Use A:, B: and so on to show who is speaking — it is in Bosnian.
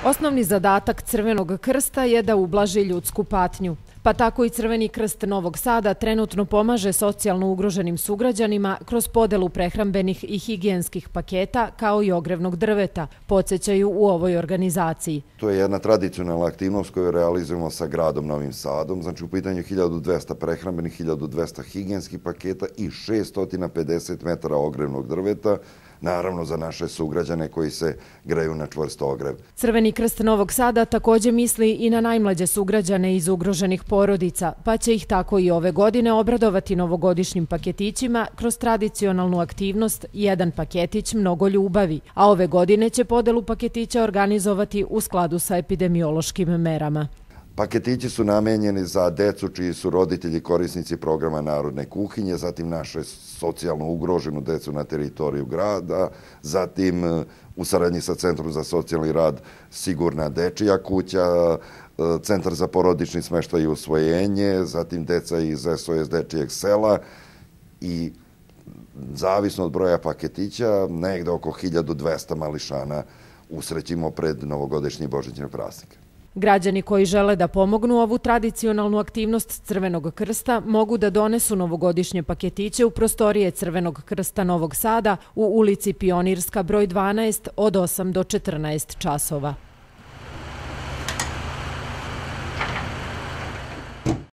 A: Osnovni zadatak Crvenog krsta je da ublaži ljudsku patnju. Pa tako i Crveni krst Novog Sada trenutno pomaže socijalno ugroženim sugrađanima kroz podelu prehrambenih i higijenskih paketa kao i ogrevnog drveta, podsjećaju u ovoj organizaciji.
B: To je jedna tradicionalna aktivnost koju realizujemo sa gradom Novim Sadom. Znači u pitanju 1200 prehrambenih, 1200 higijenskih paketa i 650 metara ogrevnog drveta, naravno za naše sugrađane koji se greju na čvrst ogrev.
A: Crveni krst Novog Sada također misli i na najmlađe sugrađane iz ugroženih porodica, pa će ih tako i ove godine obradovati novogodišnjim paketićima kroz tradicionalnu aktivnost Jedan paketić, mnogo ljubavi, a ove godine će podelu paketića organizovati u skladu sa epidemiološkim merama.
B: Paketići su namenjeni za decu čiji su roditelji korisnici programa Narodne kuhinje, zatim naše socijalno ugroženu decu na teritoriju grada, zatim u saradnji sa Centrom za socijalni rad Sigurna dečija kuća, Centar za porodični smeštaj i usvojenje, zatim deca iz SOS dečijeg sela i zavisno od broja paketića, negde oko 1200 mališana usrećimo pred novogodišnji i božićne praznike.
A: Građani koji žele da pomognu ovu tradicionalnu aktivnost Crvenog krsta mogu da donesu novogodišnje paketiće u prostorije Crvenog krsta Novog Sada u ulici Pionirska broj 12 od 8 do 14 časova.